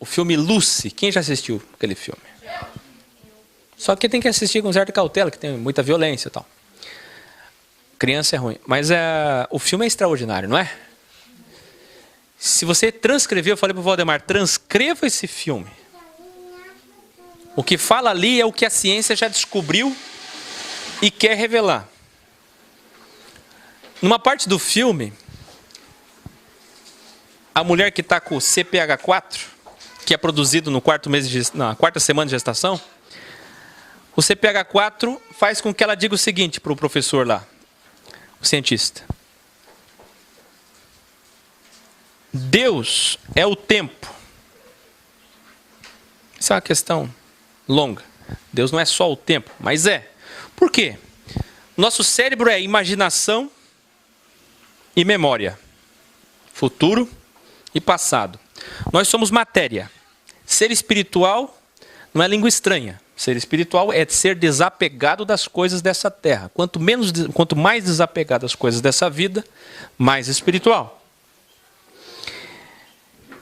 o filme Lucy. Quem já assistiu aquele filme? Só que tem que assistir com certa cautela, que tem muita violência e tal. Criança é ruim. Mas o filme é extraordinário, não é? Se você transcrever, eu falei para o Valdemar, transcreva esse filme. O que fala ali é o que a ciência já descobriu e quer revelar. Numa parte do filme, a mulher que está com o CPH4, que é produzido na quarta semana de gestação, o CPH4 faz com que ela diga o seguinte para o professor lá, o cientista. Deus é o tempo. Essa é uma questão longa. Deus não é só o tempo, mas é. Por quê? Nosso cérebro é imaginação e memória. Futuro e passado. Nós somos matéria. Ser espiritual não é língua estranha. Ser espiritual é ser desapegado das coisas dessa terra. Quanto mais desapegado das coisas dessa vida, mais espiritual.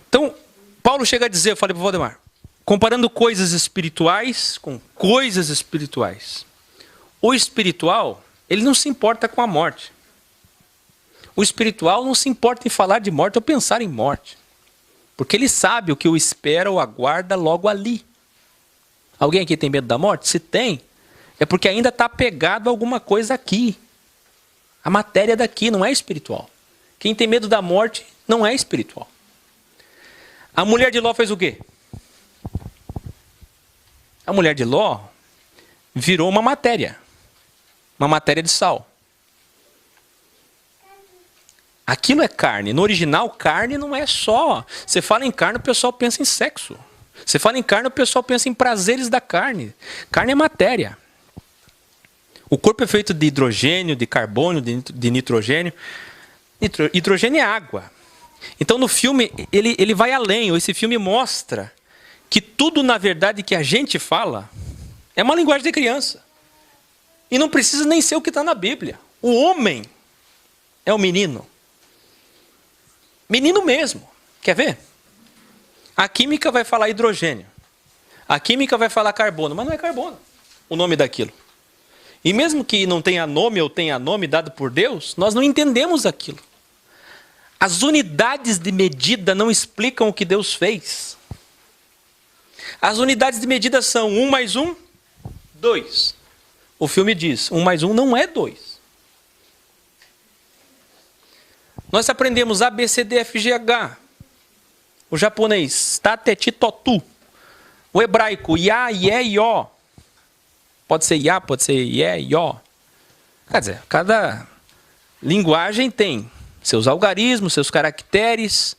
Então, Paulo chega a dizer, eu falei para o Valdemar, comparando coisas espirituais com coisas espirituais. O espiritual, ele não se importa com a morte. O espiritual não se importa em falar de morte ou pensar em morte. Porque ele sabe o que o espera ou aguarda logo ali. Alguém aqui tem medo da morte? Se tem, é porque ainda está apegado a alguma coisa aqui. A matéria daqui não é espiritual. Quem tem medo da morte não é espiritual. A mulher de Ló fez o quê? A mulher de Ló virou uma matéria de sal. Aquilo é carne. No original, carne não é só. Você fala em carne, o pessoal pensa em sexo. Você fala em carne, o pessoal pensa em prazeres da carne. Carne é matéria. O corpo é feito de hidrogênio, de carbono, de nitrogênio. Hidrogênio é água. Então no filme, ele vai além. Esse filme mostra que tudo, na verdade, que a gente fala é uma linguagem de criança. E não precisa nem ser o que está na Bíblia. O homem é o menino. Menino mesmo. Quer ver? A química vai falar hidrogênio. A química vai falar carbono, mas não é carbono o nome daquilo. E mesmo que não tenha nome ou tenha nome dado por Deus, nós não entendemos aquilo. As unidades de medida não explicam o que Deus fez. As unidades de medida são 1 mais 1, 2. O filme diz, 1 mais 1 não é 2. Nós aprendemos A, B, C, D, F, G, H. O japonês, tate, ti, totu. O hebraico, ya, ye, yo. Pode ser ya, pode ser ye, yo. Quer dizer, cada linguagem tem seus algarismos, seus caracteres,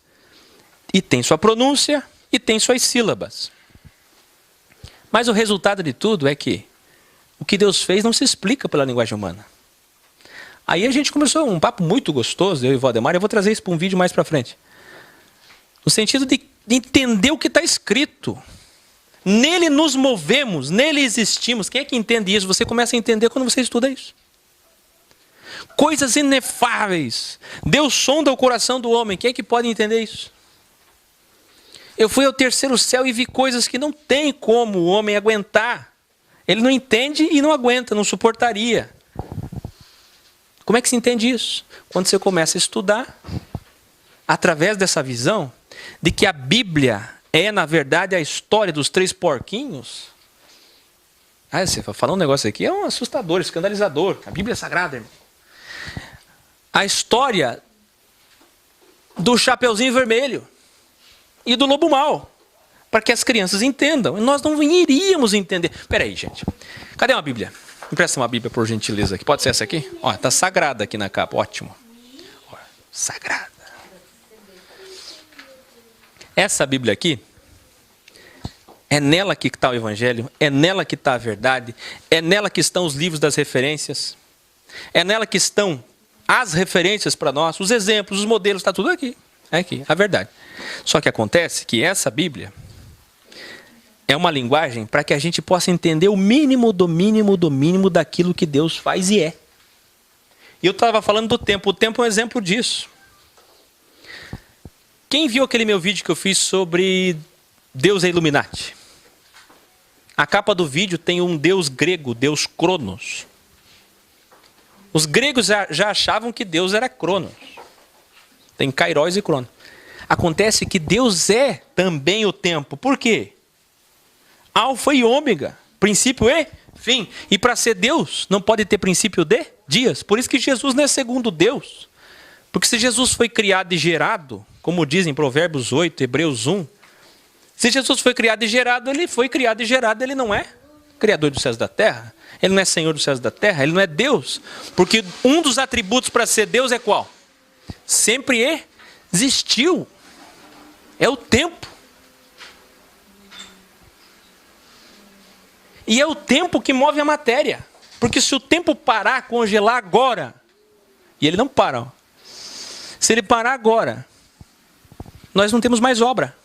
e tem sua pronúncia, e tem suas sílabas. Mas o resultado de tudo é que o que Deus fez não se explica pela linguagem humana. Aí a gente começou um papo muito gostoso, eu e o Valdemar, eu vou trazer isso para um vídeo mais para frente. No sentido de entender o que está escrito. Nele nos movemos, nele existimos. Quem é que entende isso? Você começa a entender quando você estuda isso. Coisas inefáveis. Deus sonda o coração do homem. Quem é que pode entender isso? Eu fui ao terceiro céu e vi coisas que não tem como o homem aguentar. Ele não entende e não aguenta, não suportaria. Como é que se entende isso? Quando você começa a estudar, através dessa visão, de que a Bíblia é, na verdade, a história dos 3 porquinhos. Ah, você falando um negócio aqui é um assustador, escandalizador. A Bíblia é sagrada, irmão. A história do Chapeuzinho Vermelho e do Lobo Mau, para que as crianças entendam. E nós não iríamos entender. Espera aí, gente. Cadê uma Bíblia? Empresta uma Bíblia, por gentileza. Aqui. Pode ser essa aqui? Ó, tá sagrada aqui na capa. Ótimo. Ó, sagrada. Essa Bíblia aqui, é nela que está o Evangelho, é nela que está a verdade, é nela que estão os livros das referências, é nela que estão as referências para nós, os exemplos, os modelos, está tudo aqui. É aqui, a verdade. Só que acontece que essa Bíblia é uma linguagem para que a gente possa entender o mínimo do mínimo do mínimo daquilo que Deus faz e é. E eu estava falando do tempo. O tempo é um exemplo disso. Quem viu aquele meu vídeo que eu fiz sobre Deus é Illuminati. A capa do vídeo tem um deus grego, Deus Cronos. Os gregos já achavam que Deus era Cronos. Tem Kairos e Cronos. Acontece que Deus é também o tempo. Por quê? Alfa e ômega. Princípio e fim. E para ser Deus, não pode ter princípio de dias. Por isso que Jesus não é segundo Deus. Porque se Jesus foi criado e gerado, como dizem Provérbios 8, Hebreus 1, se Jesus foi criado e gerado, ele não é criador dos céus e da terra. Ele não é Senhor dos céus e da terra, ele não é Deus. Porque um dos atributos para ser Deus é qual? Sempre existiu. É o tempo. E é o tempo que move a matéria. Porque se o tempo parar, congelar agora, e ele não para, ó. Se ele parar agora, nós não temos mais obra.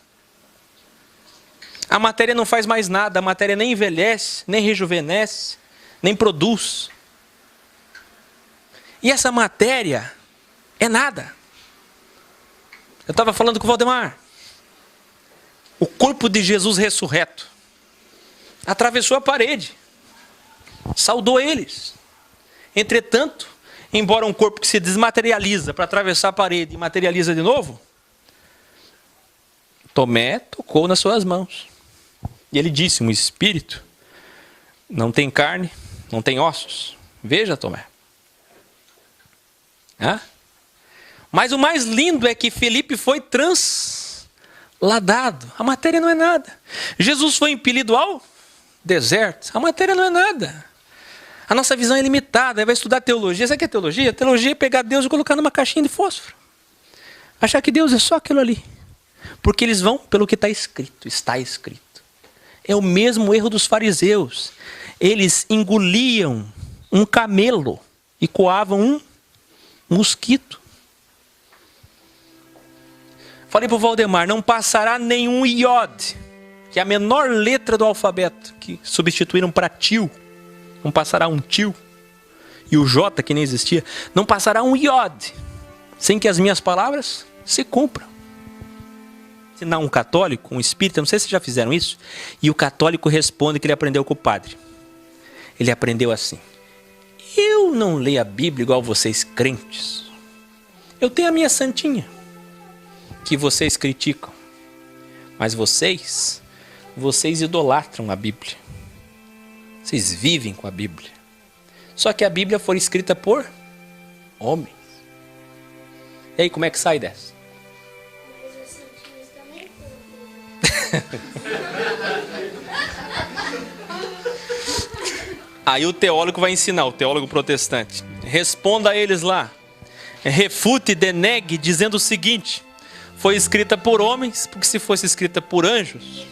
A matéria não faz mais nada, a matéria nem envelhece, nem rejuvenesce, nem produz. E essa matéria é nada. Eu estava falando com o Valdemar. O corpo de Jesus ressurreto atravessou a parede, saudou eles. Entretanto, embora um corpo que se desmaterializa para atravessar a parede e materializa de novo, Tomé tocou nas suas mãos. E ele disse, um espírito não tem carne, não tem ossos. Veja, Tomé. Mas o mais lindo é que Felipe foi transladado. A matéria não é nada. Jesus foi impelido ao deserto. A matéria não é nada. A nossa visão é limitada. Vai estudar teologia. Sabe o que é teologia? Teologia é pegar Deus e colocar numa caixinha de fósforo. Achar que Deus é só aquilo ali. Porque eles vão pelo que está escrito. Está escrito. É o mesmo erro dos fariseus. Eles engoliam um camelo e coavam um mosquito. Falei para o Valdemar, não passará nenhum iod, que é a menor letra do alfabeto, que substituíram para tio. Não passará um tio. E o J, que nem existia. Não passará um iod, sem que as minhas palavras se cumpram. Ensinar um católico, um espírita, não sei se já fizeram isso, e o católico responde que ele aprendeu com o padre. Ele aprendeu assim: eu não leio a Bíblia igual vocês crentes. Eu tenho a minha santinha, que vocês criticam. Mas vocês idolatram a Bíblia. Vocês vivem com a Bíblia. Só que a Bíblia foi escrita por homens. E aí, como é que sai dessa? Aí o teólogo vai ensinar, o teólogo protestante. Responda a eles lá. Refute, denegue, dizendo o seguinte: foi escrita por homens, porque se fosse escrita por anjos,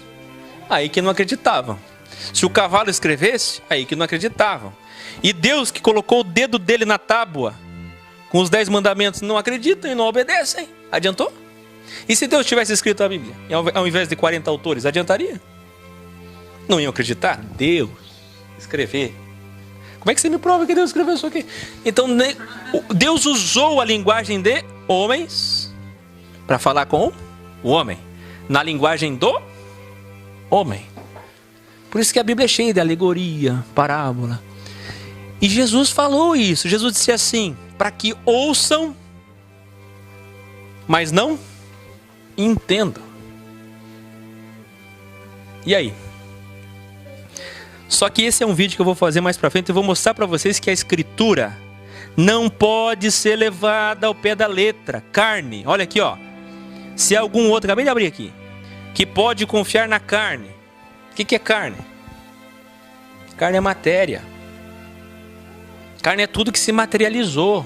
aí que não acreditavam. Se o cavalo escrevesse, aí que não acreditavam. E Deus que colocou o dedo dele na tábua, com os 10 mandamentos, não acreditam e não obedecem. Adiantou? E se Deus tivesse escrito a Bíblia, ao invés de 40 autores, adiantaria? Não iam acreditar? Deus escrever. Como é que você me prova que Deus escreveu isso aqui? Então, Deus usou a linguagem de homens para falar com o homem, na linguagem do homem. Por isso que a Bíblia é cheia de alegoria, parábola. E Jesus falou isso. Jesus disse assim: para que ouçam, mas não entendam. E aí? Só que esse é um vídeo que eu vou fazer mais para frente. Eu vou mostrar para vocês que a Escritura não pode ser levada ao pé da letra. Carne, olha aqui, ó. Se algum outro, acabei de abrir aqui, que pode confiar na carne. O que é carne? Carne é matéria. Carne é tudo que se materializou.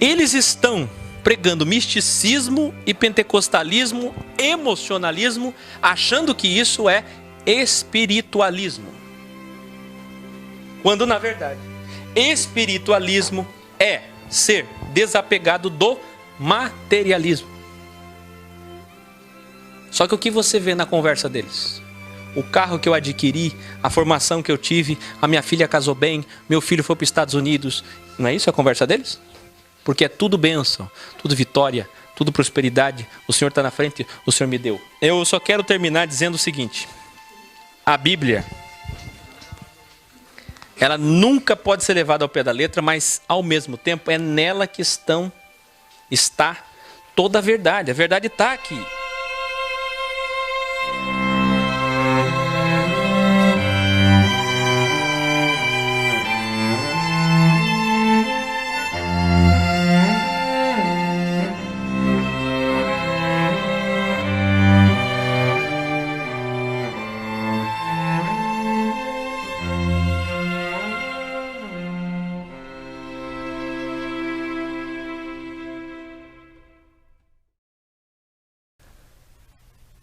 Eles estão pregando misticismo e pentecostalismo, emocionalismo, achando que isso é espiritualismo. Quando na verdade, espiritualismo é ser desapegado do materialismo. Só que o que você vê na conversa deles? O carro que eu adquiri, a formação que eu tive, a minha filha casou bem, meu filho foi para os Estados Unidos. Não é isso a conversa deles? Porque é tudo bênção, tudo vitória, tudo prosperidade. O Senhor está na frente, o Senhor me deu. Eu só quero terminar dizendo o seguinte. A Bíblia, ela nunca pode ser levada ao pé da letra, mas ao mesmo tempo é nela que está toda a verdade. A verdade está aqui.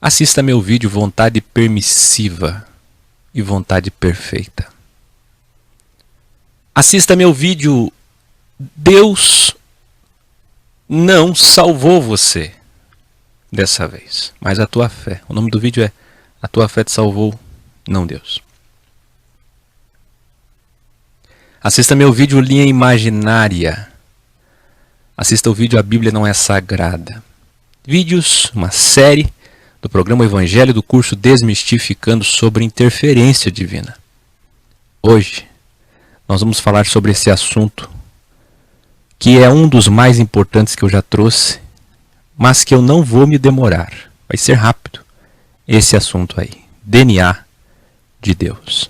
Assista meu vídeo Vontade Permissiva e Vontade Perfeita. Assista meu vídeo Deus não salvou você dessa vez, mas a tua fé. O nome do vídeo é A Tua Fé Te Salvou, não Deus. Assista meu vídeo Linha Imaginária. Assista o vídeo A Bíblia Não É Sagrada. Vídeos, uma série do programa Evangelho do curso Desmistificando sobre Interferência Divina. Hoje, nós vamos falar sobre esse assunto, que é um dos mais importantes que eu já trouxe, mas que eu não vou me demorar. Vai ser rápido. Esse assunto aí, DNA de Deus.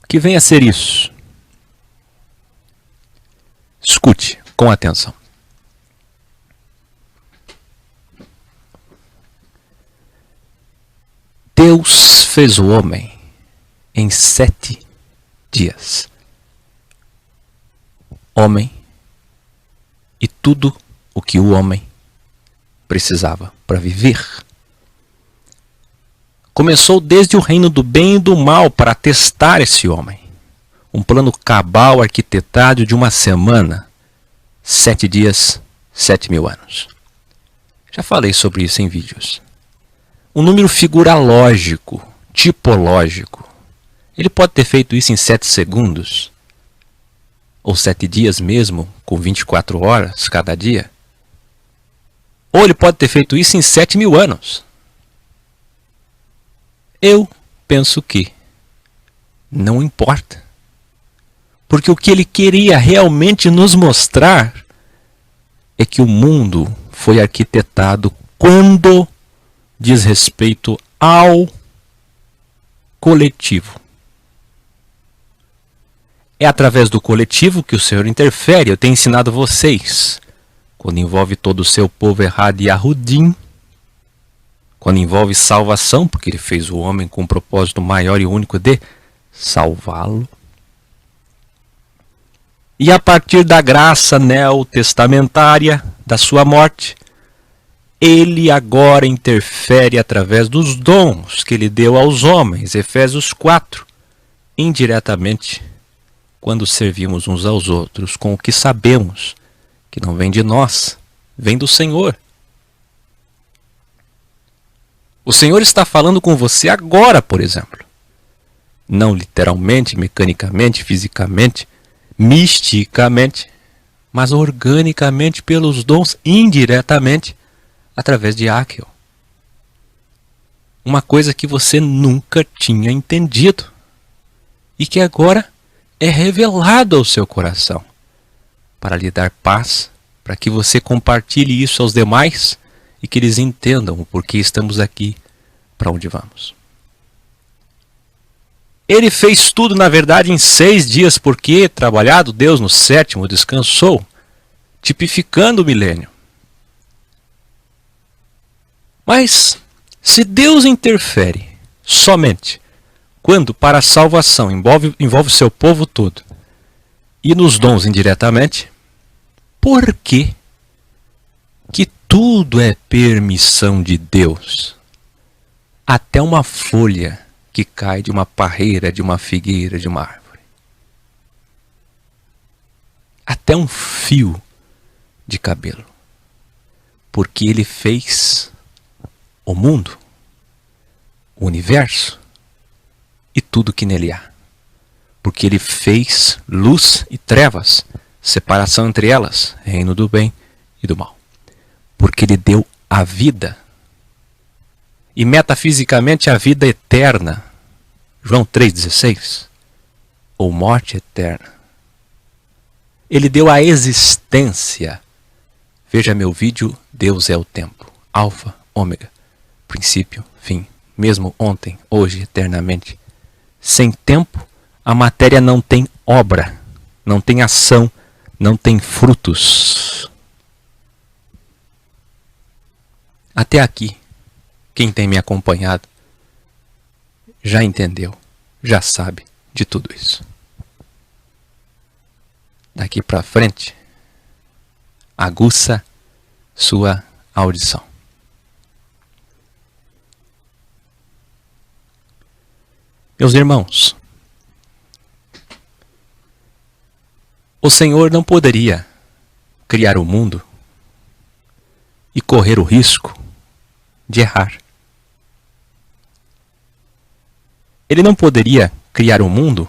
O que vem a ser isso? Escute com atenção. Deus fez o homem em 7 dias. Homem e tudo o que o homem precisava para viver. Começou desde o reino do bem e do mal para testar esse homem. Um plano cabal arquitetado de uma semana. 7 dias, 7.000 anos. Já falei sobre isso em vídeos. Um número figuralógico, tipológico. Ele pode ter feito isso em 7 segundos, ou 7 dias mesmo, com 24 horas cada dia. Ou ele pode ter feito isso em 7.000 anos. Eu penso que não importa. Porque o que ele queria realmente nos mostrar é que o mundo foi arquitetado quando diz respeito ao coletivo. É através do coletivo que o Senhor interfere. Eu tenho ensinado vocês. Quando envolve todo o seu povo errado e arrudim. Quando envolve salvação, porque ele fez o homem com um propósito maior e único de salvá-lo. E a partir da graça neotestamentária da sua morte, ele agora interfere através dos dons que ele deu aos homens. Efésios 4. Indiretamente, quando servimos uns aos outros com o que sabemos, que não vem de nós, vem do Senhor. O Senhor está falando com você agora, por exemplo. Não literalmente, mecanicamente, fisicamente, misticamente, mas organicamente pelos dons, indiretamente, através de Áquil. Uma coisa que você nunca tinha entendido e que agora é revelado ao seu coração para lhe dar paz, para que você compartilhe isso aos demais e que eles entendam o porquê estamos aqui, para onde vamos. Ele fez tudo, na verdade, em 6 dias, porque, trabalhado Deus no 7º, descansou, tipificando o milênio. Mas, se Deus interfere somente quando para a salvação envolve o seu povo todo, e nos dons indiretamente, por que tudo é permissão de Deus? Até uma folha que cai de uma parreira, de uma figueira, de uma árvore. Até um fio de cabelo. Porque ele fez o mundo, o universo e tudo que nele há. Porque ele fez luz e trevas, separação entre elas, reino do bem e do mal. Porque ele deu a vida. E metafisicamente a vida eterna. João 3,16. Ou morte eterna. Ele deu a existência. Veja meu vídeo, Deus é o tempo. Alfa, ômega. Princípio, fim. Mesmo ontem, hoje, eternamente. Sem tempo, a matéria não tem obra. Não tem ação. Não tem frutos. Até aqui, quem tem me acompanhado já entendeu, já sabe de tudo isso. Daqui para frente, aguça sua audição. Meus irmãos, o Senhor não poderia criar o mundo e correr o risco de errar. Ele não poderia criar o mundo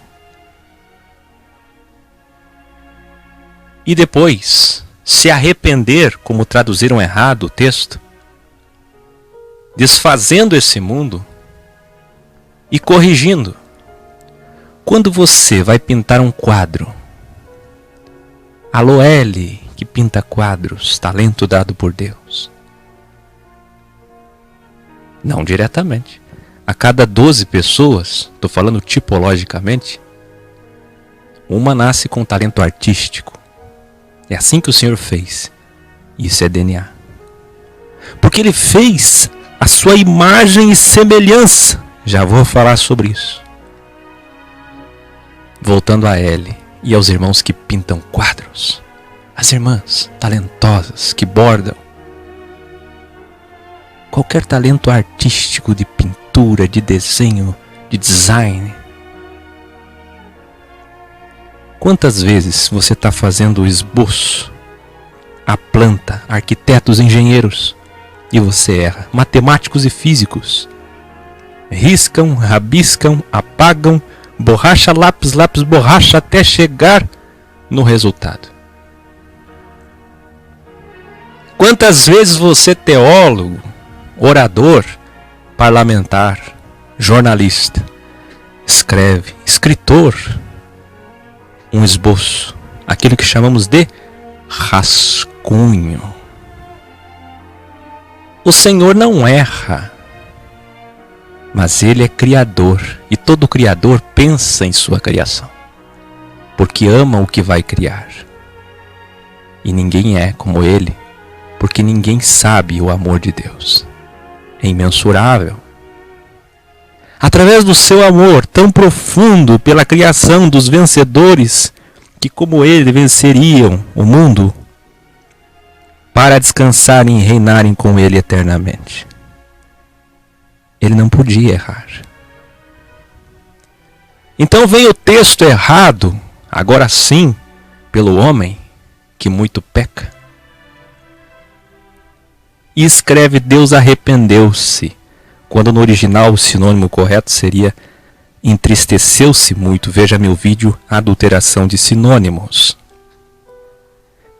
e depois se arrepender, como traduziram errado o texto, desfazendo esse mundo e corrigindo. Quando você vai pintar um quadro, a Loele, que pinta quadros, talento dado por Deus. Não diretamente. A cada 12 pessoas, estou falando tipologicamente, uma nasce com talento artístico. É assim que o Senhor fez. Isso é DNA. Porque Ele fez a sua imagem e semelhança. Já vou falar sobre isso. Voltando a Ellie e aos irmãos que pintam quadros. As irmãs talentosas que bordam. Qualquer talento artístico de pintura, de desenho, de design. Quantas vezes você está fazendo o esboço, a planta, arquitetos, engenheiros, e você erra? Matemáticos e físicos. Riscam, rabiscam, apagam, borracha, lápis, lápis, borracha, até chegar no resultado. Quantas vezes você, teólogo, orador, parlamentar, jornalista, escreve, escritor, um esboço, aquilo que chamamos de rascunho. O Senhor não erra, mas Ele é criador, e todo criador pensa em sua criação, porque ama o que vai criar. E ninguém é como Ele, porque ninguém sabe o amor de Deus. É imensurável. Através do seu amor tão profundo pela criação dos vencedores, que como Ele venceriam o mundo, para descansarem e reinarem com Ele eternamente. Ele não podia errar. Então vem o texto errado, agora sim, pelo homem que muito peca. E escreve: Deus arrependeu-se, quando no original o sinônimo correto seria entristeceu-se muito. Veja meu vídeo, adulteração de sinônimos.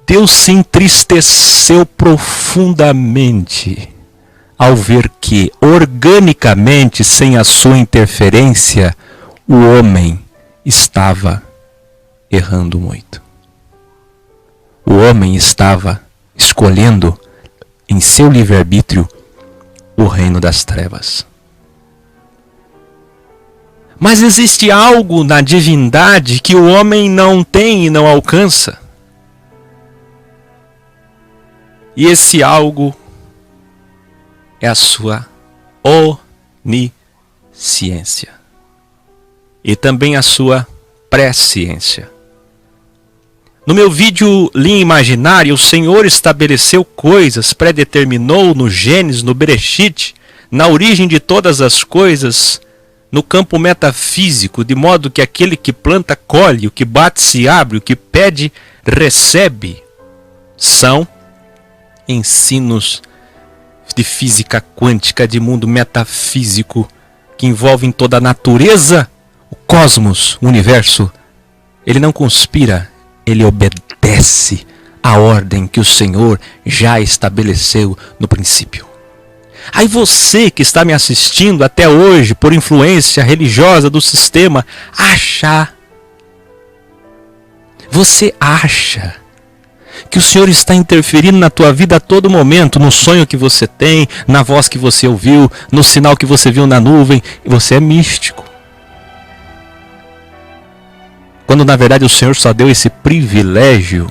Deus se entristeceu profundamente ao ver que, organicamente, sem a sua interferência, o homem estava errando muito. O homem estava escolhendo em seu livre-arbítrio o reino das trevas. Mas existe algo na divindade que o homem não tem e não alcança. E esse algo é a sua onisciência. E também a sua presciência. No meu vídeo Linha Imaginária, o Senhor estabeleceu coisas, predeterminou no Gênesis, no Bereshit, na origem de todas as coisas, no campo metafísico, de modo que aquele que planta colhe, o que bate se abre, o que pede recebe. São ensinos de física quântica, de mundo metafísico, que envolvem toda a natureza, o cosmos, o universo. Ele não conspira, ele obedece a ordem que o Senhor já estabeleceu no princípio. Aí você que está me assistindo até hoje por influência religiosa do sistema, você acha que o Senhor está interferindo na tua vida a todo momento, no sonho que você tem, na voz que você ouviu, no sinal que você viu na nuvem, e você é místico. Quando na verdade o Senhor só deu esse privilégio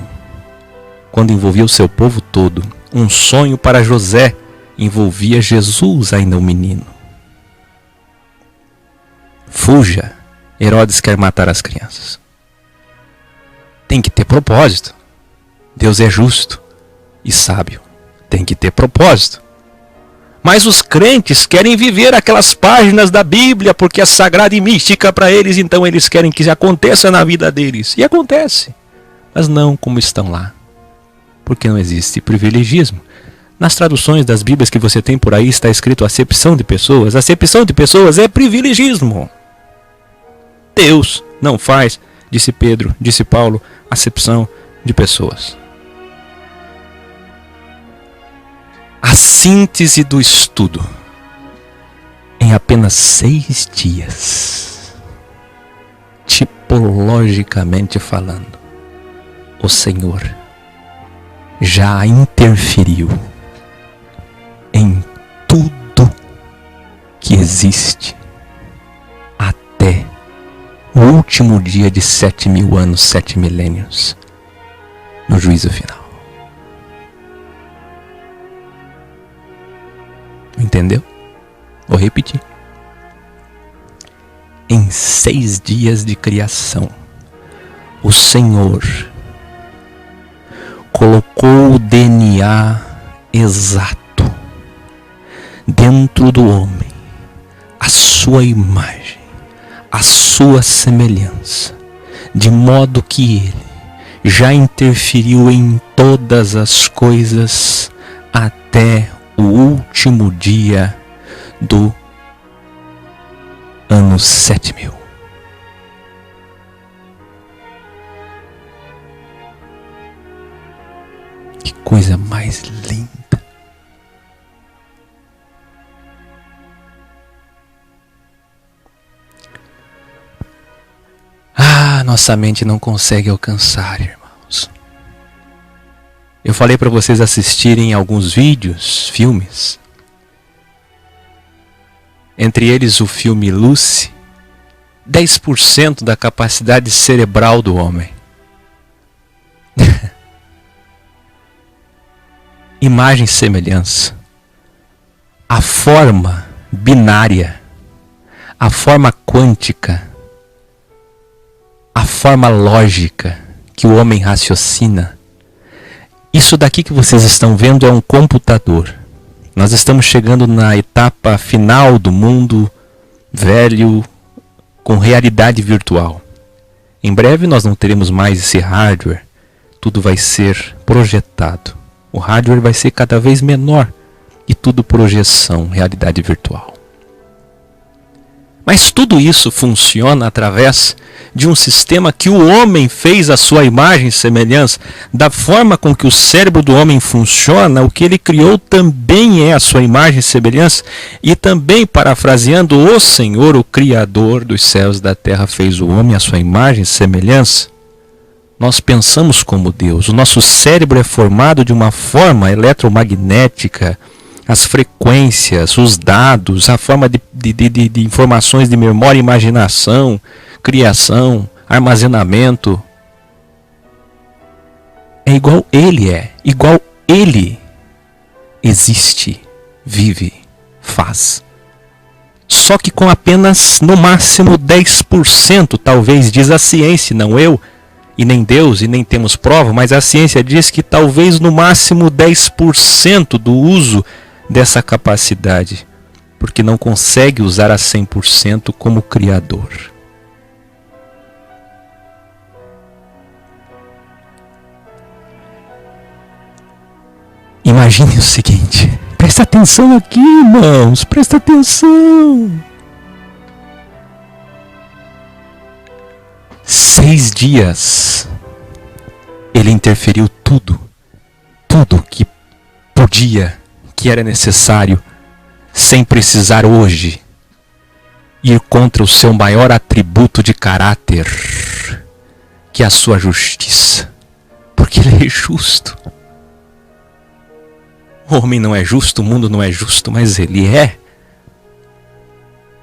quando envolvia o seu povo todo. Um sonho para José envolvia Jesus, ainda um menino. Fuja, Herodes quer matar as crianças. Tem que ter propósito. Deus é justo e sábio. Tem que ter propósito. Mas os crentes querem viver aquelas páginas da Bíblia porque é sagrada e mística para eles, então eles querem que aconteça na vida deles. E acontece, mas não como estão lá. Porque não existe privilegismo. Nas traduções das Bíblias que você tem por aí está escrito acepção de pessoas. Acepção de pessoas é privilegismo. Deus não faz, disse Pedro, disse Paulo, acepção de pessoas. A síntese do estudo em apenas 6 dias, tipologicamente falando, o Senhor já interferiu em tudo que existe até o último dia de 7.000 anos, 7 milênios, no juízo final. Entendeu? Vou repetir. Em 6 dias de criação, o Senhor colocou o DNA exato dentro do homem, a sua imagem, a sua semelhança, de modo que ele já interferiu em todas as coisas até o último dia do ano 7.000. Que coisa mais linda. Nossa mente não consegue alcançar, irmãos. Eu falei para vocês assistirem alguns vídeos, filmes. Entre eles o filme Lucy. 10% da capacidade cerebral do homem. Imagem e semelhança. A forma binária. A forma quântica. A forma lógica que o homem raciocina. Isso daqui que vocês estão vendo é um computador. Nós estamos chegando na etapa final do mundo velho com realidade virtual. Em breve nós não teremos mais esse hardware. Tudo vai ser projetado. O hardware vai ser cada vez menor e tudo projeção, realidade virtual. Mas tudo isso funciona através de um sistema que o homem fez à sua imagem e semelhança. Da forma com que o cérebro do homem funciona, o que ele criou também é a sua imagem e semelhança. E também, parafraseando, o Senhor, o Criador dos céus e da terra, fez o homem à sua imagem e semelhança. Nós pensamos como Deus. O nosso cérebro é formado de uma forma eletromagnética. As frequências, os dados, a forma de informações de memória, imaginação, criação, armazenamento. É igual ele existe, vive, faz. Só que com apenas, no máximo, 10%, talvez, diz a ciência, não eu, e nem Deus, e nem temos prova, mas a ciência diz que talvez no máximo 10% do uso dessa capacidade, porque não consegue usar a 100% como Criador. Imagine o seguinte, presta atenção aqui, irmãos, presta atenção. 6 dias Ele interferiu tudo que podia, que era necessário, sem precisar hoje ir contra o seu maior atributo de caráter, que é a sua justiça. Porque ele é justo. O homem não é justo, o mundo não é justo, mas ele é.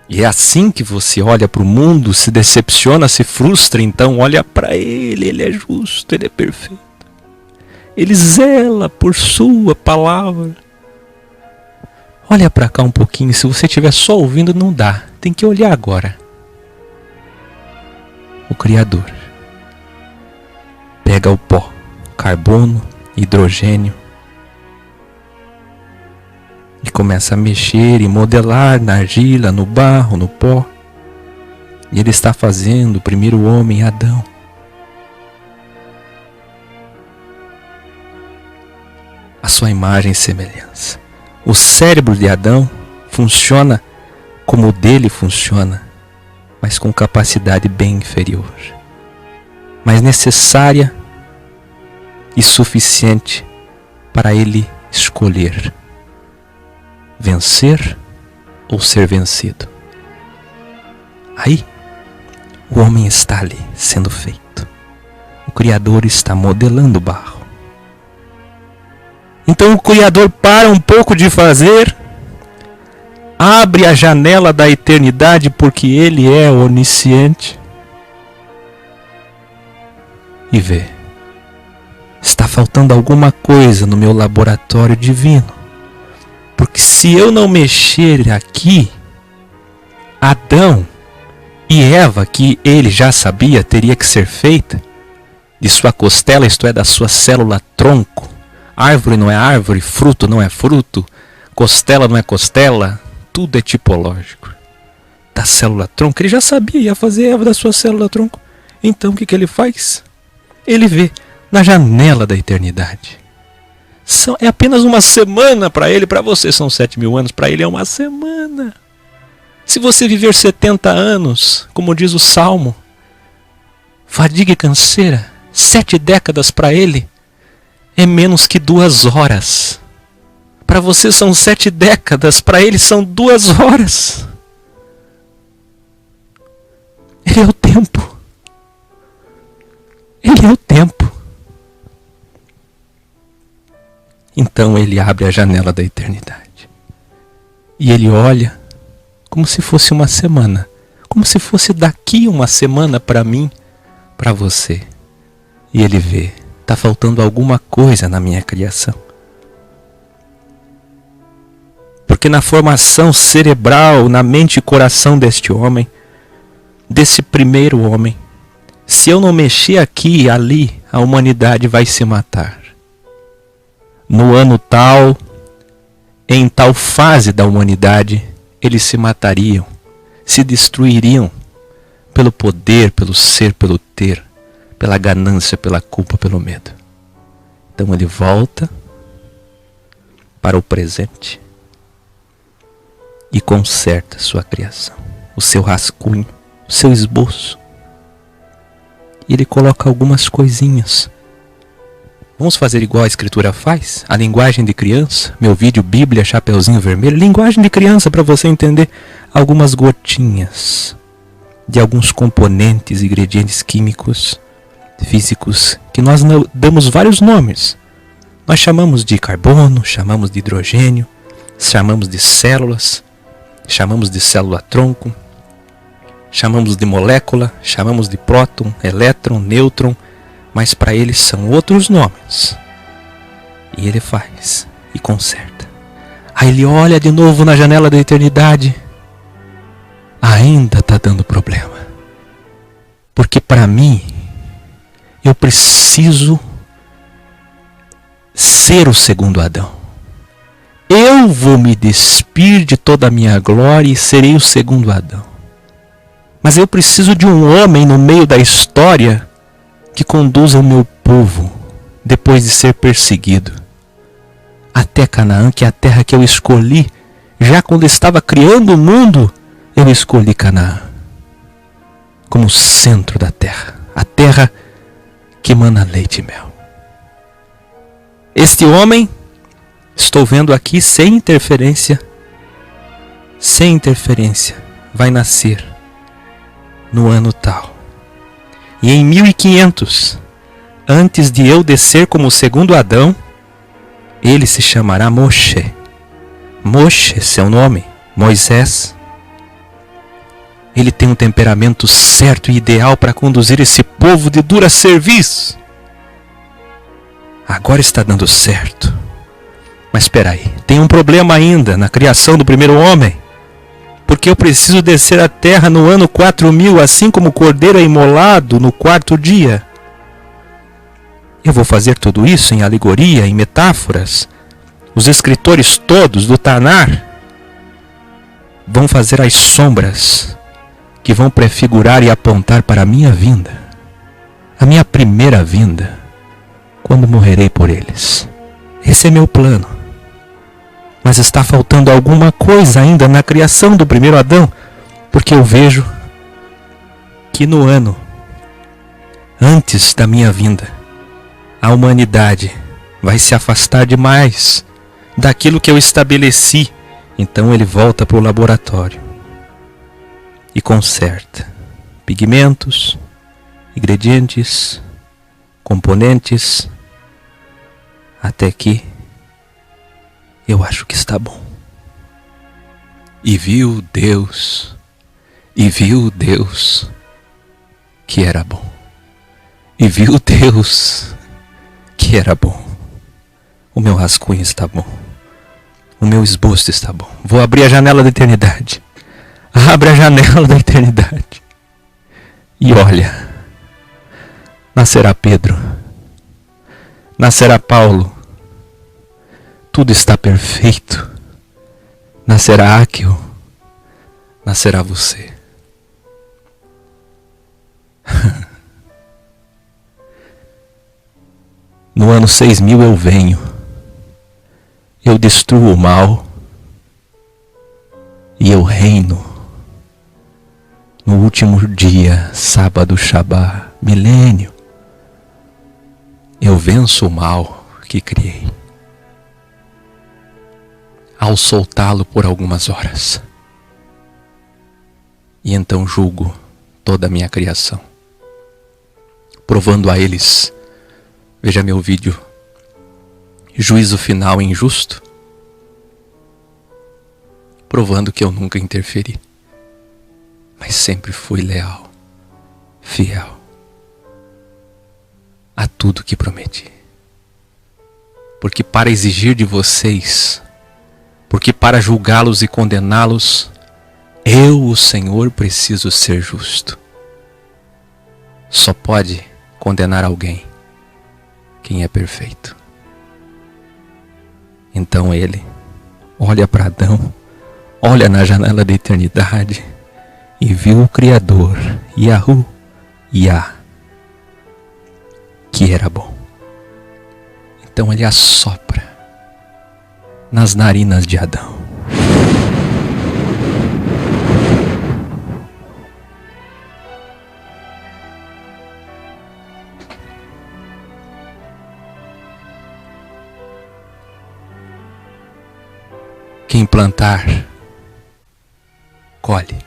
E é assim que você olha para o mundo, se decepciona, se frustra, então olha para ele é justo, ele é perfeito. Ele zela por sua palavra. Olha para cá um pouquinho, se você estiver só ouvindo não dá, tem que olhar agora. O Criador pega o pó, carbono, hidrogênio, e começa a mexer e modelar na argila, no barro, no pó. E ele está fazendo o primeiro homem, Adão. A sua imagem e semelhança. O cérebro de Adão funciona como o dele funciona, mas com capacidade bem inferior. Mas necessária e suficiente para ele escolher vencer ou ser vencido. Aí, o homem está ali, sendo feito. O Criador está modelando o barro. Então o Criador para um pouco de fazer, abre a janela da eternidade, porque Ele é onisciente, e vê: está faltando alguma coisa no meu laboratório divino. Porque se eu não mexer aqui, Adão e Eva, que ele já sabia, teria que ser feita de sua costela, isto é, da sua célula tronco. Árvore não é árvore, fruto não é fruto, costela não é costela, tudo é tipológico. Da célula tronco, ele já sabia, ia fazer Eva da sua célula tronco. Então o que ele faz? Ele vê na janela da eternidade. É apenas uma semana para ele, para você são 7.000 anos, para ele é uma semana. Se você viver 70 anos, como diz o Salmo, fadiga e canseira, 7 décadas para ele é menos que 2 horas. Para você são 7 décadas, para ele são 2 horas. Ele é o tempo. Ele é o tempo. Então ele abre a janela da eternidade. E ele olha como se fosse uma semana. Como se fosse daqui uma semana para mim, para você. E ele vê: está faltando alguma coisa na minha criação. Porque na formação cerebral, na mente e coração deste homem, desse primeiro homem, se eu não mexer aqui e ali, a humanidade vai se matar. No ano tal, em tal fase da humanidade, eles se matariam, se destruiriam pelo poder, pelo ser, pelo ter, pela ganância, pela culpa, pelo medo. Então ele volta para o presente e conserta sua criação, o seu rascunho, o seu esboço. E ele coloca algumas coisinhas. Vamos fazer igual a Escritura faz? A linguagem de criança? Meu vídeo Bíblia, Chapeuzinho Vermelho. Linguagem de criança para você entender algumas gotinhas de alguns componentes, ingredientes químicos, físicos, que nós damos vários nomes. Nós chamamos de carbono, chamamos de hidrogênio, chamamos de células, chamamos de célula-tronco, chamamos de molécula, chamamos de próton, elétron, nêutron, mas para eles são outros nomes. E ele faz e conserta. Aí ele olha de novo na janela da eternidade. Ainda está dando problema. Porque para mim, eu preciso ser o segundo Adão. Eu vou me despir de toda a minha glória e serei o segundo Adão. Mas eu preciso de um homem no meio da história que conduza o meu povo, depois de ser perseguido, até Canaã, que é a terra que eu escolhi. Já quando estava criando o mundo, eu escolhi Canaã como centro da terra, a terra que emana leite e mel. Este homem, estou vendo aqui sem interferência, vai nascer no ano tal. E em 1500, antes de eu descer como o segundo Adão, ele se chamará Moshe. Moshe, seu nome, Moisés. Ele tem um temperamento certo e ideal para conduzir esse povo de dura serviço. Agora está dando certo. Mas espera aí, tem um problema ainda na criação do primeiro homem. Porque eu preciso descer à terra no ano 4000, assim como o cordeiro é imolado no quarto dia. Eu vou fazer tudo isso em alegoria, em metáforas. Os escritores todos do Tanar vão fazer as sombras que vão prefigurar e apontar para a minha vinda. A minha primeira vinda, quando morrerei por eles. Esse é meu plano. Mas está faltando alguma coisa ainda na criação do primeiro Adão, porque eu vejo que no ano antes da minha vinda, a humanidade vai se afastar demais daquilo que eu estabeleci. Então ele volta para o laboratório e conserta pigmentos, ingredientes, componentes, até que eu acho que está bom. E viu Deus que era bom. E viu Deus que era bom. O meu rascunho está bom. O meu esboço está bom. Vou abrir a janela da eternidade. Abre a janela da eternidade. E olha, nascerá Pedro. Nascerá Paulo. Tudo está perfeito. Nascerá Áquil. Nascerá você. No ano 6000 eu venho. Eu destruo o mal. E eu reino. No último dia, sábado, Shabá, milênio. Eu venço o mal que criei. Ao soltá-lo por algumas horas. E então julgo toda a minha criação, provando a eles, veja meu vídeo, juízo final injusto, provando que eu nunca interferi, mas sempre fui leal, fiel a tudo que prometi. Porque para exigir de vocês, porque para julgá-los e condená-los, eu, o Senhor, preciso ser justo. Só pode condenar alguém quem é perfeito. Então ele olha para Adão, olha na janela da eternidade e viu o Criador, Yahu, Yah, que era bom. Então ele assopra nas narinas de Adão. Quem plantar, colhe.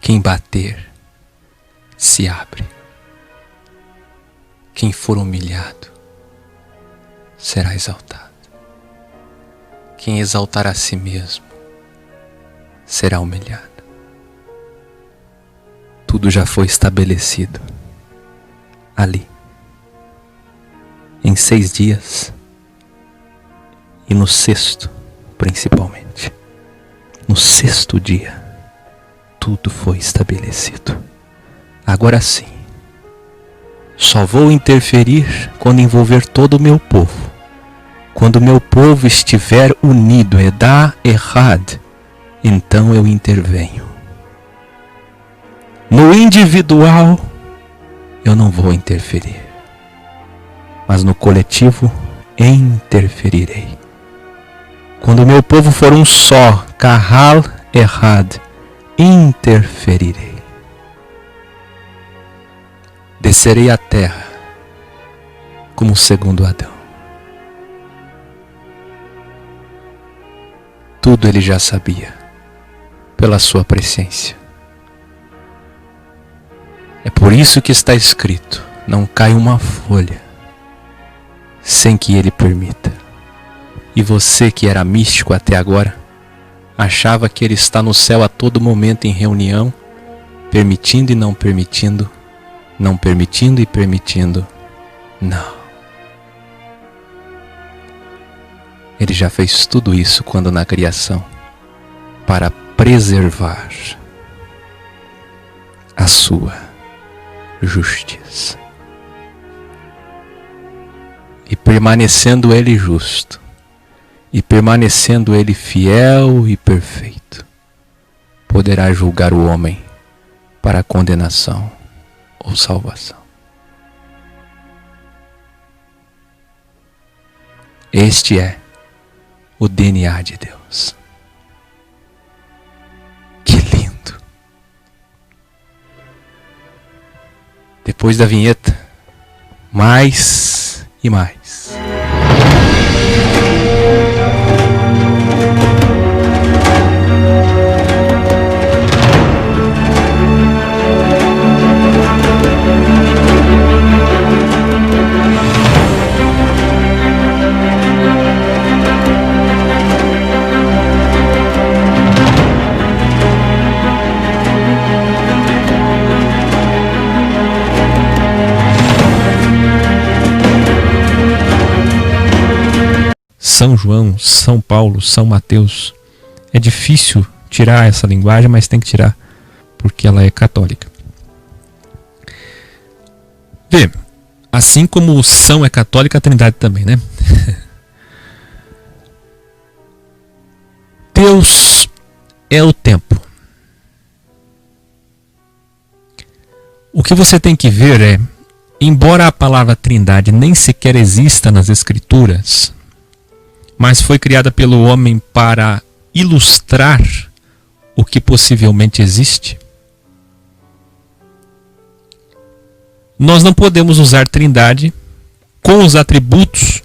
Quem bater, se abre. Quem for humilhado, será exaltado. Quem exaltar a si mesmo, será humilhado. Tudo já foi estabelecido ali, em 6 dias, e no 6º, principalmente. No 6º dia, tudo foi estabelecido. Agora sim, só vou interferir quando envolver todo o meu povo. Quando o meu povo estiver unido, Edá Errad, então eu intervenho. No individual, eu não vou interferir. Mas no coletivo, interferirei. Quando o meu povo for um só, Kahal Errad, interferirei. Descerei à terra como o segundo Adão. Tudo ele já sabia, pela sua presciência. É por isso que está escrito: não cai uma folha sem que ele permita. E você que era místico até agora, achava que ele está no céu a todo momento em reunião, permitindo e não permitindo, não permitindo e permitindo. Não. Ele já fez tudo isso quando na criação, para preservar a sua justiça. E permanecendo ele justo, e permanecendo ele fiel e perfeito, poderá julgar o homem para condenação ou salvação. Este é o DNA de Deus. Que lindo! Depois da vinheta, mais e mais. São João, São Paulo, São Mateus. É difícil tirar essa linguagem, mas tem que tirar, porque ela é católica. Vê, assim como o São é católica, a Trindade também, né? Deus é o tempo. O que você tem que ver é, embora a palavra Trindade nem sequer exista nas Escrituras, mas foi criada pelo homem para ilustrar o que possivelmente existe, nós não podemos usar Trindade com os atributos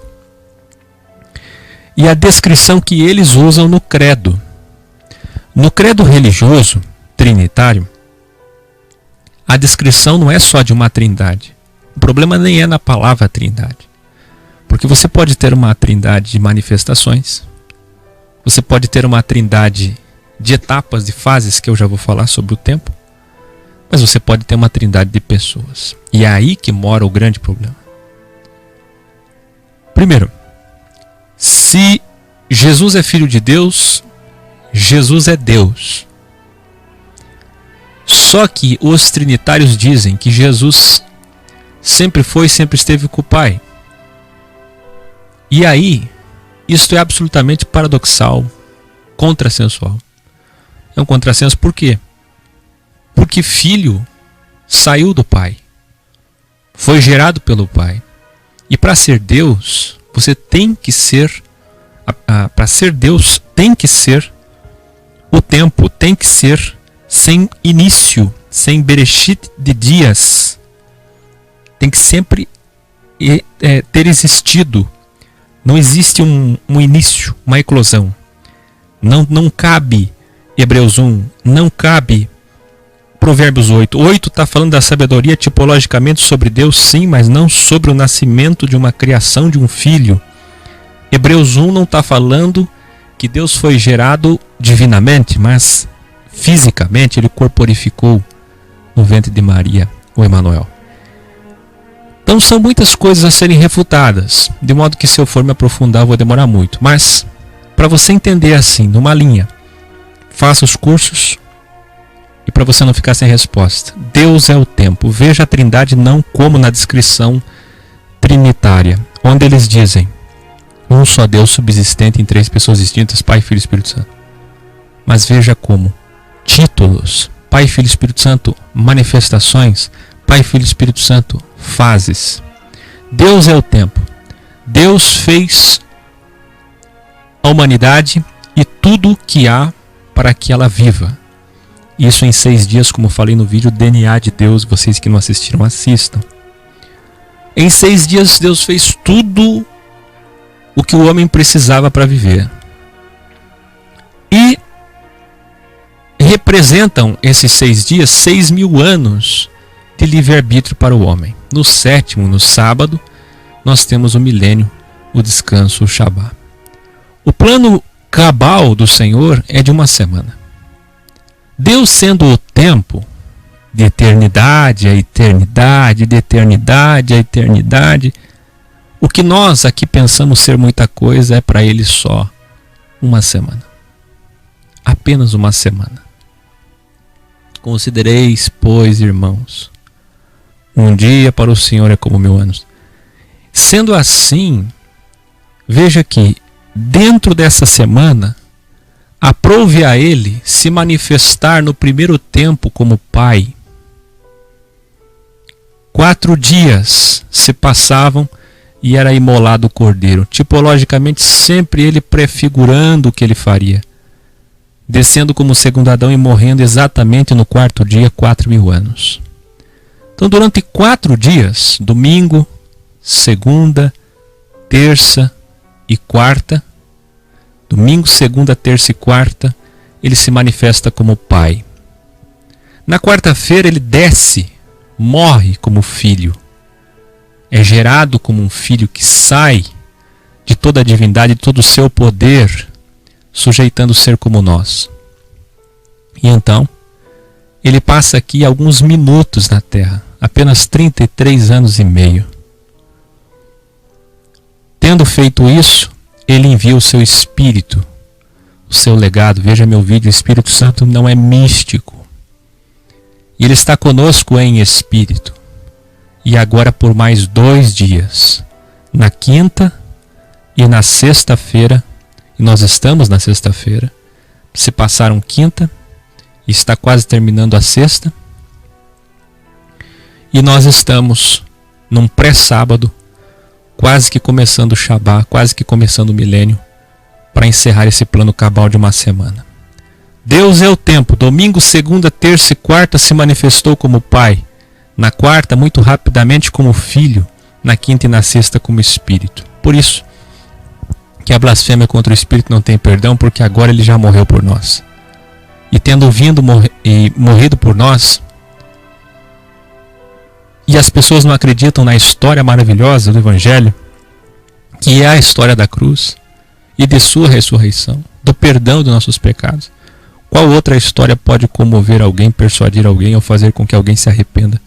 e a descrição que eles usam no credo. No credo religioso trinitário, a descrição não é só de uma trindade. O problema nem é na palavra trindade. Porque você pode ter uma trindade de manifestações, você pode ter uma trindade de etapas, de fases, que eu já vou falar sobre o tempo, mas você pode ter uma trindade de pessoas. E é aí que mora o grande problema. Primeiro, se Jesus é filho de Deus, Jesus é Deus. Só que os trinitários dizem que Jesus sempre foi e sempre esteve com o Pai. E aí, isto é absolutamente paradoxal, contrassensual. É um contrassenso por quê? Porque filho saiu do Pai, foi gerado pelo Pai. E para ser Deus, você tem que ser, para ser Deus, tem que ser o tempo, tem que ser sem início, sem bereshit de dias. Tem que sempre ter existido. Não existe um início, uma eclosão. Não cabe Hebreus 1, não cabe Provérbios 8. 8 está falando da sabedoria tipologicamente sobre Deus, sim, mas não sobre o nascimento de uma criação de um filho. Hebreus 1 não está falando que Deus foi gerado divinamente, mas fisicamente ele corporificou no ventre de Maria, o Emanuel. Então são muitas coisas a serem refutadas, de modo que se eu for me aprofundar eu vou demorar muito. Mas, para você entender assim, numa linha, faça os cursos e para você não ficar sem resposta. Deus é o tempo. Veja a Trindade não como na descrição trinitária, onde eles dizem um só Deus subsistente em três pessoas distintas, Pai, Filho e Espírito Santo. Mas veja como títulos, Pai, Filho e Espírito Santo, manifestações, Pai, Filho e Espírito Santo, fases. Deus é o tempo. Deus fez a humanidade e tudo que há para que ela viva. Isso em 6 dias, como falei no vídeo DNA de Deus. Vocês que não assistiram, assistam. Em 6 dias Deus fez tudo o que o homem precisava para viver. E representam esses 6 dias 6.000 anos de livre-arbítrio para o homem. No 7º, no sábado, nós temos o milênio, o descanso, o Shabá. O plano cabal do Senhor é de 1 semana. Deus sendo o tempo, de eternidade a eternidade, de eternidade a eternidade, o que nós aqui pensamos ser muita coisa é para Ele só 1 semana. Apenas 1 semana. Considereis, pois, irmãos, um dia para o Senhor é como 1000 anos. Sendo assim, veja que dentro dessa semana, aprove a Ele se manifestar no primeiro tempo como Pai. 4 dias se passavam e era imolado o cordeiro. Tipologicamente, sempre Ele prefigurando o que Ele faria. Descendo como segundo Adão e morrendo exatamente no 4º dia, 4.000 anos. Então, durante 4 dias, domingo, segunda, terça e quarta, domingo, segunda, terça e quarta, Ele se manifesta como Pai. Na quarta-feira Ele desce, morre como filho. É gerado como um filho que sai de toda a divindade, de todo o seu poder, sujeitando o ser como nós. E então, Ele passa aqui alguns minutos na terra, apenas 33 anos e meio. Tendo feito isso, Ele envia o seu Espírito, o seu legado. Veja meu vídeo, o Espírito Santo não é místico. Ele está conosco em espírito. E agora por mais 2 dias, na quinta e na sexta-feira, e nós estamos na sexta-feira, se passaram quinta, e está quase terminando a sexta, e nós estamos num pré-sábado, quase que começando o Shabá, quase que começando o milênio, para encerrar esse plano cabal de 1 semana. Deus é o tempo. Domingo, segunda, terça e quarta se manifestou como Pai. Na quarta, muito rapidamente, como Filho. Na quinta e na sexta, como Espírito. Por isso que a blasfêmia contra o Espírito não tem perdão, porque agora Ele já morreu por nós. E tendo vindo e morrido por nós, e as pessoas não acreditam na história maravilhosa do Evangelho, que é a história da cruz e de sua ressurreição, do perdão dos nossos pecados. Qual outra história pode comover alguém, persuadir alguém ou fazer com que alguém se arrependa,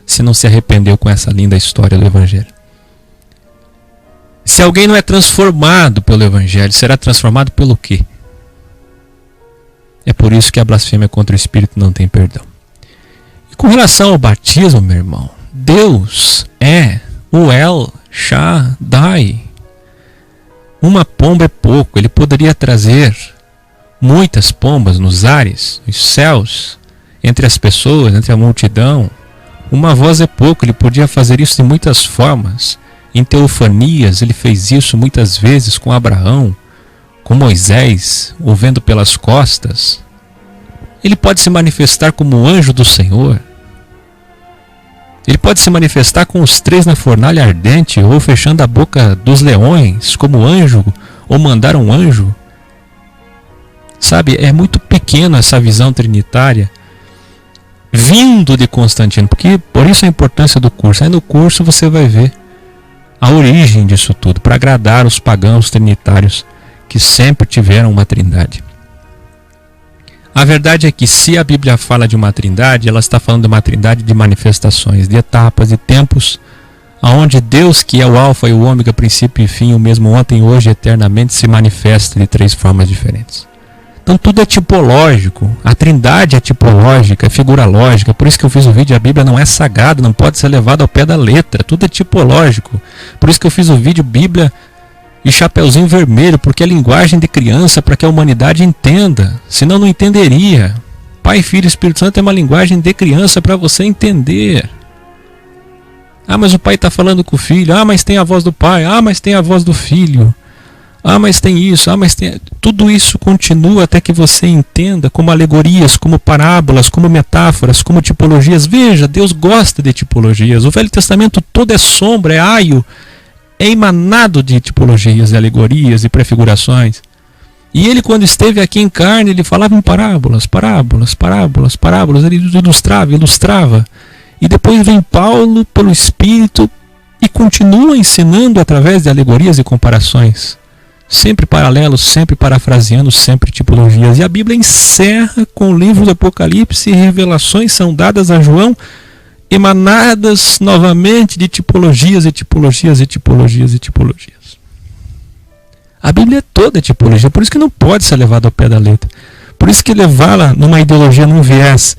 se não se arrependeu com essa linda história do Evangelho? Se alguém não é transformado pelo Evangelho, será transformado pelo quê? É por isso que a blasfêmia contra o Espírito não tem perdão. E com relação ao batismo, meu irmão, Deus é o El Shaddai. Uma pomba é pouco. Ele poderia trazer muitas pombas nos ares, nos céus, entre as pessoas, entre a multidão. Uma voz é pouco. Ele podia fazer isso de muitas formas. Em teofanias, Ele fez isso muitas vezes com Abraão, com Moisés, o vendo pelas costas. Ele pode se manifestar como o anjo do Senhor. Ele pode se manifestar com os 3 na fornalha ardente, ou fechando a boca dos leões, como anjo, ou mandar um anjo. Sabe, é muito pequena essa visão trinitária, vindo de Constantino, porque por isso a importância do curso. Aí no curso você vai ver a origem disso tudo, para agradar os pagãos trinitários, que sempre tiveram uma trindade. A verdade é que se a Bíblia fala de uma trindade, ela está falando de uma trindade de manifestações, de etapas, de tempos, onde Deus, que é o alfa e o ômega, princípio e fim, o mesmo ontem, hoje e eternamente, se manifesta de 3 formas diferentes. Então tudo é tipológico, a trindade é tipológica, é figura lógica, por isso que eu fiz o vídeo, a Bíblia não é sagrada, não pode ser levada ao pé da letra, tudo é tipológico. Por isso que eu fiz o vídeo Bíblia e Chapeuzinho Vermelho, porque é linguagem de criança para que a humanidade entenda, senão não entenderia. Pai, Filho e Espírito Santo é uma linguagem de criança para você entender. Ah, mas o pai está falando com o filho, ah, mas tem a voz do pai, ah, mas tem a voz do filho. Ah, mas tem isso, ah, mas tem... Tudo isso continua até que você entenda como alegorias, como parábolas, como metáforas, como tipologias. Veja, Deus gosta de tipologias. O Velho Testamento todo é sombra, é aio, é emanado de tipologias, alegorias e prefigurações. E ele, quando esteve aqui em carne, ele falava em parábolas, ele ilustrava. E depois vem Paulo, pelo Espírito, e continua ensinando através de alegorias e comparações. Sempre paralelos, sempre parafraseando, sempre tipologias. E a Bíblia encerra com o livro do Apocalipse, e revelações são dadas a João, emanadas novamente de tipologias. A Bíblia é toda tipologia, por isso que não pode ser levado ao pé da letra. Por isso que levá-la numa ideologia, num viés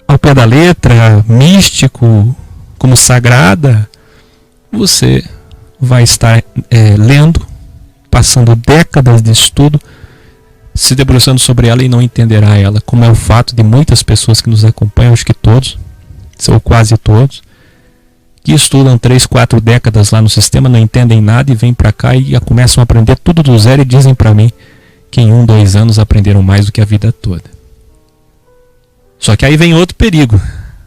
ao pé da letra, místico, como sagrada, você vai estar lendo, passando décadas de estudo, se debruçando sobre ela e não entenderá ela, como é o fato de muitas pessoas que nos acompanham, acho que todos, ou quase todos, que estudam 3, 4 décadas lá no sistema, não entendem nada e vêm para cá e começam a aprender tudo do zero e dizem para mim que em 1, 2 anos aprenderam mais do que a vida toda. Só que aí vem outro perigo.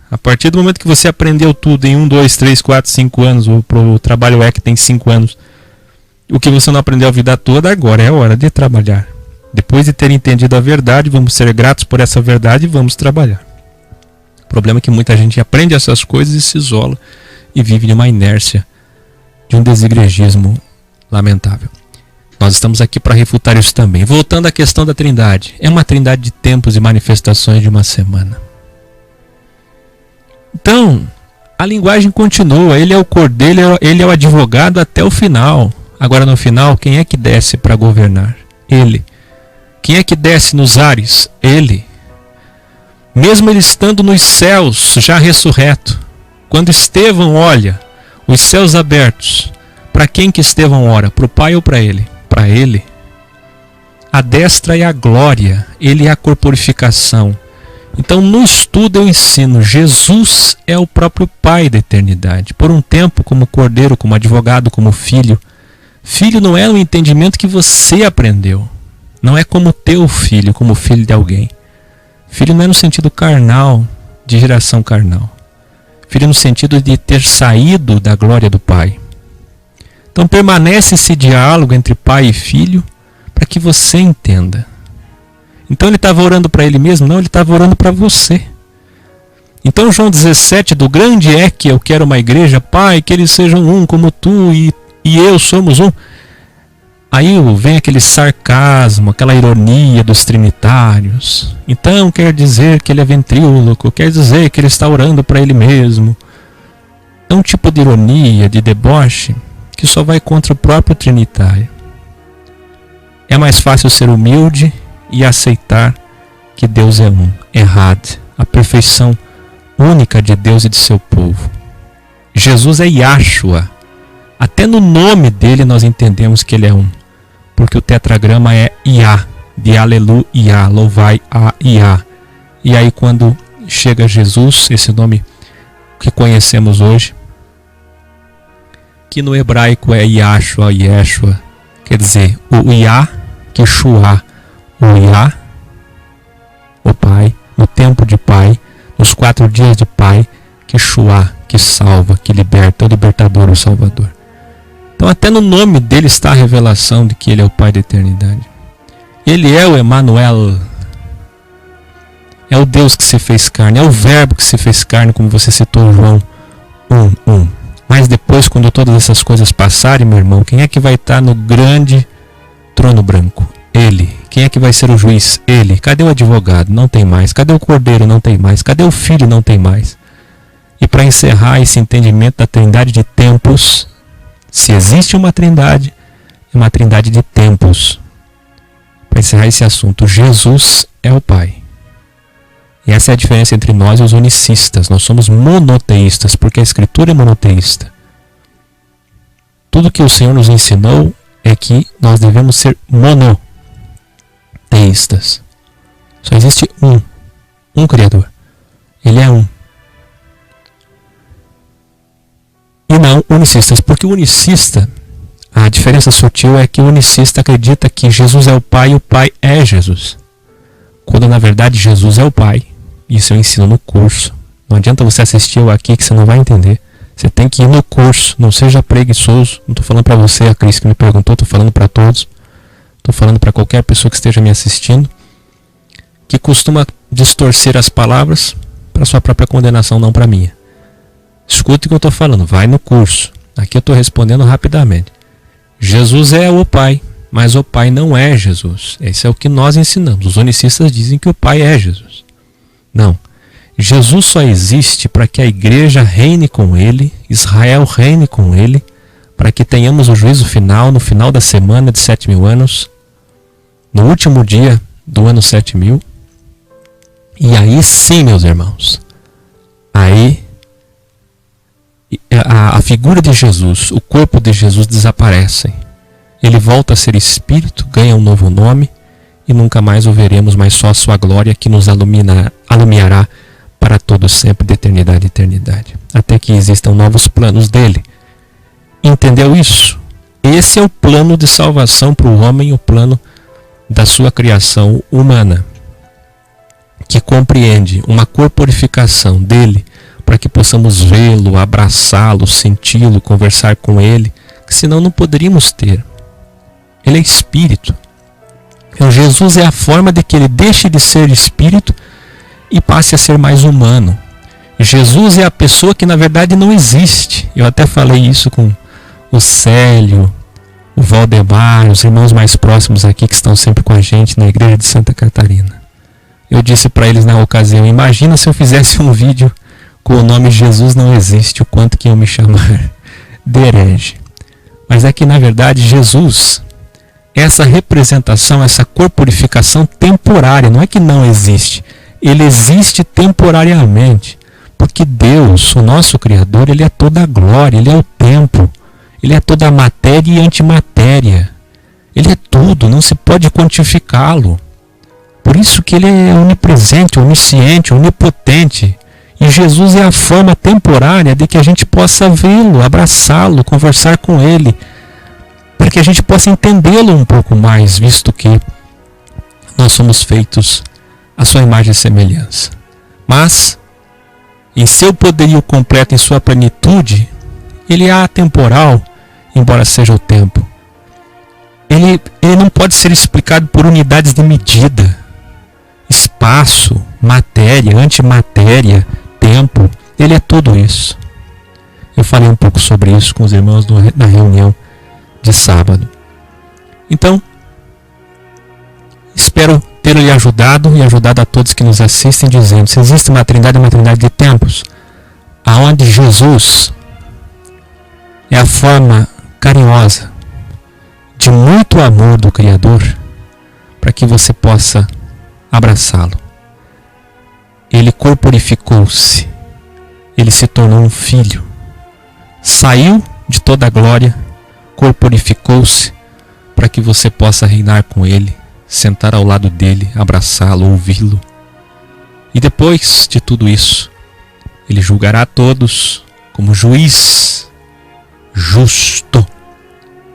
A partir do momento que você aprendeu tudo em 1, 2, 3, 4, 5 anos, ou pro trabalho que tem 5 anos, o que você não aprendeu a vida toda, agora é hora de trabalhar. Depois de ter entendido a verdade, vamos ser gratos por essa verdade e vamos trabalhar. O problema é que muita gente aprende essas coisas e se isola e vive de uma inércia, de um desigregismo lamentável. Nós estamos aqui para refutar isso também. Voltando à questão da Trindade. É uma trindade de tempos e manifestações de uma semana. Então, a linguagem continua. Ele é o cordeiro, ele é o advogado até o final. Agora no final, quem é que desce para governar? Ele. Quem é que desce nos ares? Ele. Mesmo ele estando nos céus, já ressurreto. Quando Estevão olha os céus abertos, para quem que Estevão ora? Para o Pai ou para ele? Para ele. A destra é a glória, ele é a corporificação. Então no estudo eu ensino, Jesus é o próprio Pai da eternidade. Por um tempo como cordeiro, como advogado, como filho. Filho não é um entendimento que você aprendeu. Não é como teu filho, como filho de alguém. Filho não é no sentido carnal, de geração carnal. Filho no sentido de ter saído da glória do Pai. Então permanece esse diálogo entre pai e filho para que você entenda. Então ele estava orando para ele mesmo? Não, ele estava orando para você. Então João 17, do grande é que eu quero uma igreja, Pai, que eles sejam um como tu e eu somos um. Aí vem aquele sarcasmo, aquela ironia dos trinitários. Então quer dizer que ele é ventríloco, quer dizer que ele está orando para ele mesmo. É um tipo de ironia, de deboche, que só vai contra o próprio trinitário. É mais fácil ser humilde e aceitar que Deus é um. Errado. A perfeição única de Deus e de seu povo. Jesus é Yahshua. Até no nome dele nós entendemos que ele é um. Porque o tetragrama é Iá, de aleluia, louvai a Iá. E aí quando chega Jesus, esse nome que conhecemos hoje, que no hebraico é Yahshua, Yeshua, quer dizer, o Iá, que Shua, o Iá, o Pai, no tempo de Pai, nos 4 dias de Pai, que Shua, que salva, que liberta, o libertador, o Salvador. Então até no nome dele está a revelação de que ele é o Pai da eternidade. Ele é o Emanuel. É o Deus que se fez carne. É o Verbo que se fez carne, como você citou João 1:1. Mas depois, quando todas essas coisas passarem, meu irmão, quem é que vai estar no grande trono branco? Ele. Quem é que vai ser o juiz? Ele. Cadê o advogado? Não tem mais. Cadê o cordeiro? Não tem mais. Cadê o filho? Não tem mais. E para encerrar esse entendimento da trindade de tempos, se existe uma trindade, é uma trindade de tempos. Para encerrar esse assunto, Jesus é o Pai. E essa é a diferença entre nós e os unicistas. Nós somos monoteístas, porque a Escritura é monoteísta. Tudo que o Senhor nos ensinou é que nós devemos ser monoteístas. Só existe um Criador. Ele é um. E não unicistas, porque o unicista A diferença sutil é que o unicista acredita que Jesus é o Pai e o Pai é Jesus. Quando na verdade Jesus é o Pai. Isso eu ensino no curso. Não adianta você assistir eu aqui que você não vai entender. Você tem que ir no curso. Não seja preguiçoso. Não estou falando para você, a Cris que me perguntou. Estou falando para todos. Estou falando para qualquer pessoa que esteja me assistindo. Que costuma distorcer as palavras para sua própria condenação, não para a minha. Escute o que eu estou falando. Vai no curso. Aqui eu estou respondendo rapidamente. Jesus é o Pai, mas o Pai não é Jesus. Esse é o que nós ensinamos. Os unicistas dizem que o Pai é Jesus. Não. Jesus só existe para que a igreja reine com ele, Israel reine com ele, para que tenhamos o juízo final, no final da semana de 7.000 anos, no último dia do ano 7.000. E aí sim, meus irmãos, aí a figura de Jesus, o corpo de Jesus desaparecem. Ele volta a ser espírito, ganha um novo nome e nunca mais o veremos, mas só a sua glória que nos alumiará para todo sempre, de eternidade a eternidade, até que existam novos planos dele. Entendeu isso? Esse é o plano de salvação para o homem, o plano da sua criação humana, que compreende uma corporificação dele, para que possamos vê-lo, abraçá-lo, senti-lo, conversar com ele, que senão não poderíamos ter. Ele é espírito. Então Jesus é a forma de que ele deixe de ser espírito e passe a ser mais humano. Jesus é a pessoa que na verdade não existe. Eu até falei isso com o Célio, o Valdemar, os irmãos mais próximos aqui que estão sempre com a gente na igreja de Santa Catarina. Eu disse para eles na ocasião, imagina se eu fizesse um vídeo com o nome Jesus não existe, o quanto que iam me chamar de herege. Mas é que na verdade Jesus, essa representação, essa corporificação temporária, não é que não existe, ele existe temporariamente, porque Deus, o nosso Criador, ele é toda a glória, ele é o tempo, ele é toda a matéria e antimatéria, ele é tudo, não se pode quantificá-lo. Por isso que ele é onipresente, onisciente, onipotente. E Jesus é a forma temporária de que a gente possa vê-lo, abraçá-lo, conversar com ele, para que a gente possa entendê-lo um pouco mais, visto que nós somos feitos à sua imagem e semelhança. Mas, em seu poderio completo, em sua plenitude, ele é atemporal, embora seja o tempo. Ele não pode ser explicado por unidades de medida. Espaço, matéria, antimatéria, tempo, ele é tudo isso. Eu falei um pouco sobre isso com os irmãos na reunião de sábado. Então, espero ter lhe ajudado e ajudado a todos que nos assistem, dizendo, se existe uma trindade, é uma trindade de tempos, aonde Jesus é a forma carinhosa de muito amor do Criador, para que você possa abraçá-lo. Ele corporificou-se, ele se tornou um filho, saiu de toda a glória, corporificou-se para que você possa reinar com ele, sentar ao lado dele, abraçá-lo, ouvi-lo. E depois de tudo isso, ele julgará a todos como juiz justo.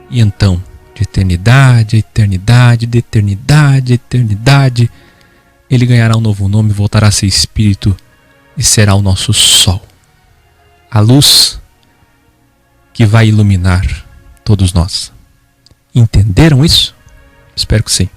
E então, de eternidade a eternidade, de eternidade a eternidade, ele ganhará um novo nome, voltará a ser espírito e será o nosso sol. A luz que vai iluminar todos nós. Entenderam isso? Espero que sim.